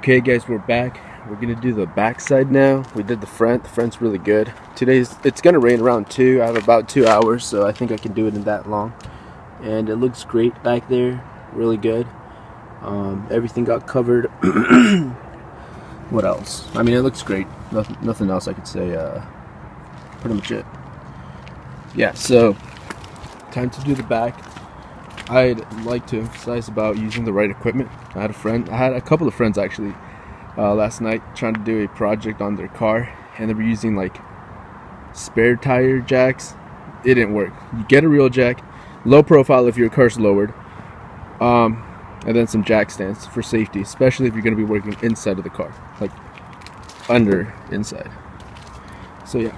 Okay guys, we're back. We're gonna do the back side now. We did the front. The front's really good. It's gonna rain around 2. I have about 2 hours, so I think I can do it in that long. And it looks great back there, really good. Everything got covered. What else? I mean, it looks great. Nothing else I could say. Pretty much it. Yeah, so time to do the back. I'd like to emphasize about using the right equipment. I had a couple of friends actually last night trying to do a project on their car, and they were using like spare tire jacks. It didn't work. You get a real jack, low profile if your car's lowered, and then some jack stands for safety, especially if you're going to be working inside of the car, like inside. So yeah.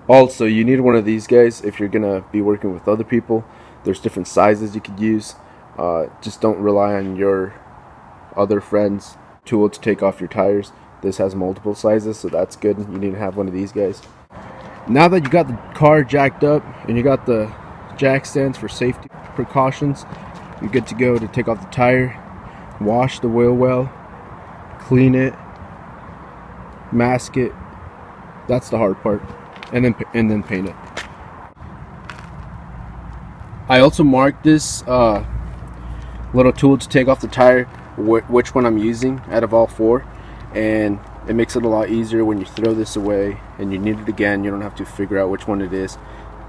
Also, you need one of these guys if you're going to be working with other people. There's different sizes you could use. Just don't rely on your other friend's tool to take off your tires. This has multiple sizes, so that's good. You need to have one of these guys. Now that you got the car jacked up and you got the jack stands for safety precautions, you're good to go to take off the tire, wash the wheel well, clean it, mask it. That's the hard part, and then paint it. I also marked this little tool to take off the tire, which one I'm using out of all 4, and it makes it a lot easier when you throw this away and you need it again. You don't have to figure out which one it is.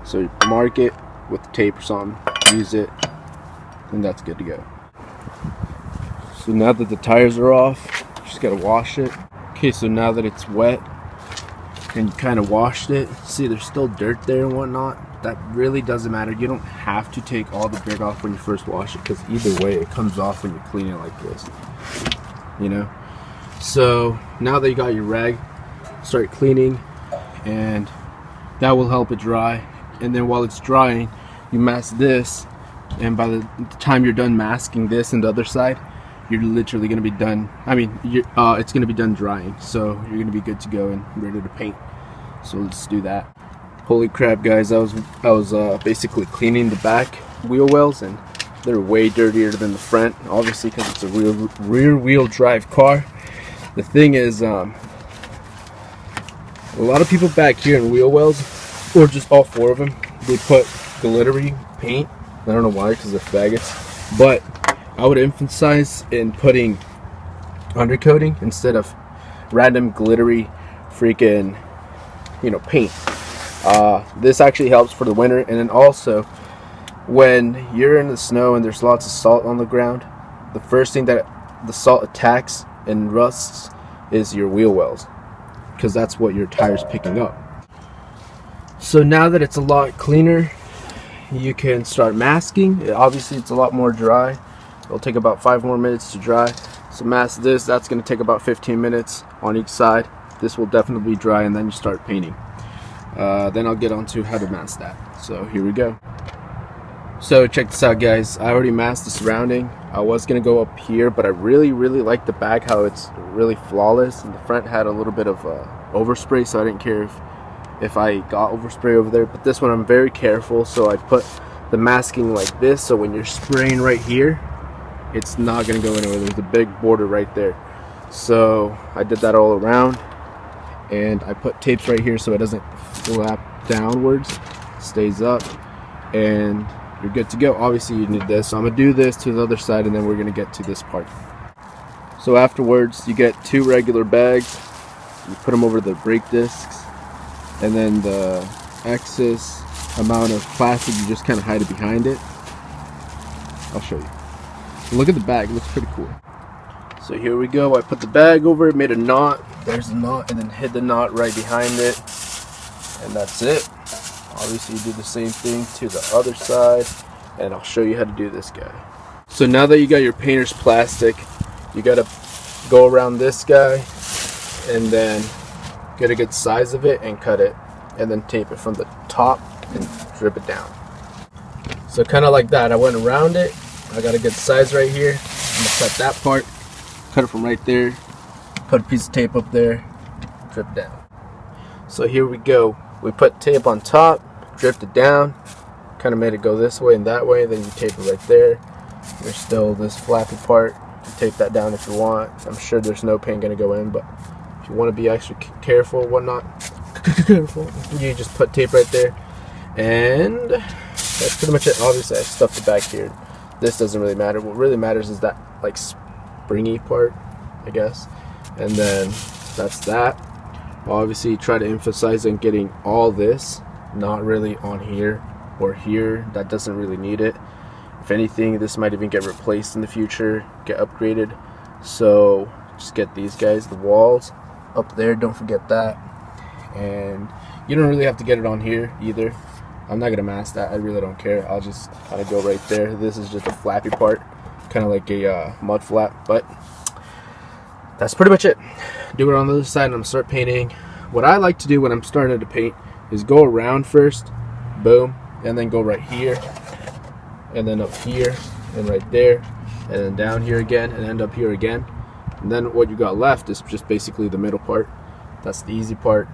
So you mark it with tape or something, use it, and that's good to go. So now that the tires are off, you just gotta wash it. Okay, so now that it's wet and you kind of washed it, see there's still dirt there and whatnot. That really doesn't matter. You don't have to take all the dirt off when you first wash it, because either way it comes off when you clean it like this, you know. So now that you got your rag, start cleaning, and that will help it dry. And then while it's drying, you mask this, and by the time you're done masking this and the other side, you're literally going to be done. I mean, it's going to be done drying, so you're going to be good to go and ready to paint. So let's do that. Holy crap, guys, I was basically cleaning the back wheel wells, and they're way dirtier than the front, obviously, because it's a rear wheel drive car. The thing is, a lot of people back here in wheel wells, or just all 4 of them, they put glittery paint. I don't know why, because they're faggots, but I would emphasize in putting undercoating instead of random glittery freaking, paint. This actually helps for the winter. And then also, when you're in the snow and there's lots of salt on the ground, the first thing that the salt attacks and rusts is your wheel wells, because that's what your tire's picking up. So now that it's a lot cleaner, you can start masking. Obviously it's a lot more dry. It'll take about 5 more minutes to dry. So mask this. That's going to take about 15 minutes on each side. This will definitely dry, and then you start painting. Then I'll get on to how to mask that. So here we go. So check this out, guys. I already masked the surrounding. I was gonna go up here, but I really like the back, how it's really flawless, and the front had a little bit of overspray, so I didn't care if I got overspray over there. But this one I'm very careful, so I put the masking like this, so when you're spraying right here, it's not gonna go anywhere. There's a big border right there. So I did that all around, and I put tapes right here so it doesn't flap downwards, stays up, and you're good to go. Obviously you need this, so I'm gonna do this to the other side, and then we're gonna get to this part. So afterwards, you get 2 regular bags, you put them over the brake discs, and then the excess amount of plastic, you just kind of hide it behind it. I'll show you. Look at the bag, it looks pretty cool. So here we go. I put the bag over it, made a knot, there's a knot, and then hid the knot right behind it, and that's it. Obviously you do the same thing to the other side, and I'll show you how to do this guy. So now that you got your painter's plastic, you gotta go around this guy and then get a good size of it and cut it, and then tape it from the top and drip it down. So kind of like that. I went around it, I got a good size right here. I'm gonna cut that part, cut it from right there, put a piece of tape up there, drip down. So here we go. We put tape on top, dripped it down, kind of made it go this way and that way, then you tape it right there. There's still this flappy part, You tape that down if you want. I'm sure there's no paint gonna go in, but if you want to be extra careful, whatnot, careful, you just put tape right there, and that's pretty much it. Obviously, I stuffed it back here. This doesn't really matter. What really matters is that like springy part, I guess, and then that's that. Obviously, try to emphasize on getting all this, not really on here or here. That doesn't really need it. If anything, this might even get replaced in the future, get upgraded. So just get these guys, the walls up there, don't forget that. And you don't really have to get it on here either. I'm not gonna mask that, I really don't care. I'll just kind of go right there. This is just a flappy part, kind of like a mud flap, but that's pretty much it. Do it on the other side and I'm gonna start painting. What I like to do when I'm starting to paint is go around first, boom, and then go right here, and then up here, and right there, and then down here again, and end up here again. And then what you got left is just basically the middle part. That's the easy part,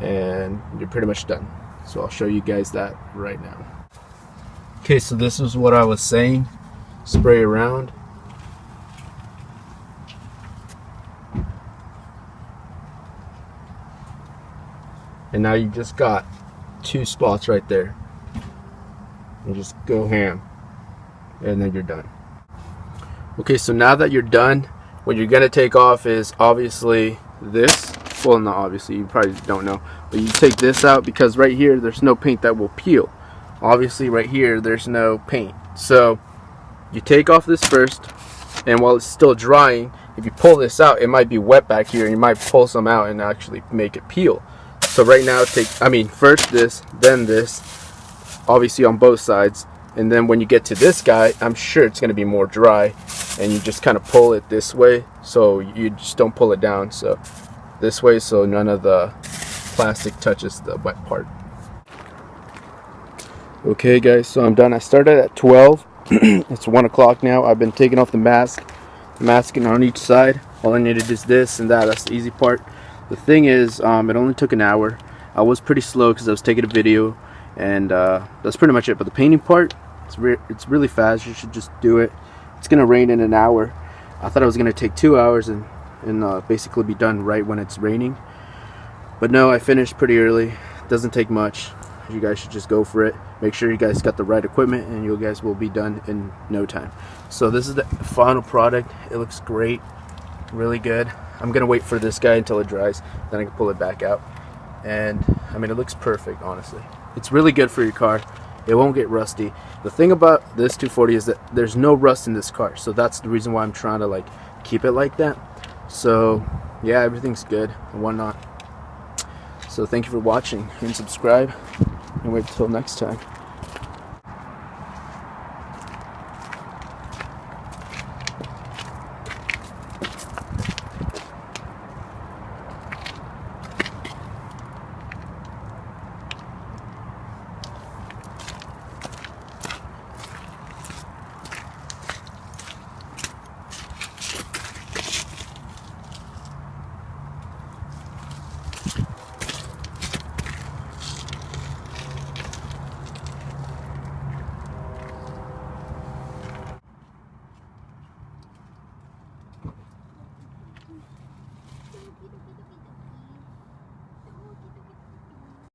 and you're pretty much done. So I'll show you guys that right now. Okay, so this is what I was saying. Spray around. And now you just got 2 spots right there. And just go ham. And then you're done. Okay, so now that you're done, what you're gonna take off is obviously this. Well, not obviously, you probably don't know. But you take this out because right here, there's no paint that will peel. Obviously, right here, there's no paint. So you take off this first, and while it's still drying, if you pull this out, it might be wet back here, and you might pull some out and actually make it peel. So right now, first this, then this, obviously on both sides, and then when you get to this guy, I'm sure it's going to be more dry, and you just kind of pull it this way, so you just don't pull it down, so this way, so none of the plastic touches the wet part. Okay guys, so I'm done. I started at 12. It's 1 o'clock now. I've been taking off the masking on each side. All I needed is this and that. That's the easy part. The thing is, it only took an hour. I was pretty slow because I was taking a video, and that's pretty much it. But the painting part, it's really fast. You should just do it. It's gonna rain in an hour. I thought it was gonna take 2 hours and basically be done right when it's raining. But no, I finished pretty early. It doesn't take much. You guys should just go for it. Make sure you guys got the right equipment, and you guys will be done in no time. So this is the final product. It looks great, really good. I'm gonna wait for this guy until it dries, then I can pull it back out. And I mean, it looks perfect, honestly. It's really good for your car. It won't get rusty. The thing about this 240 is that there's no rust in this car, so that's the reason why I'm trying to like keep it like that. So yeah, everything's good and whatnot. So thank you for watching, and subscribe, and wait until next time.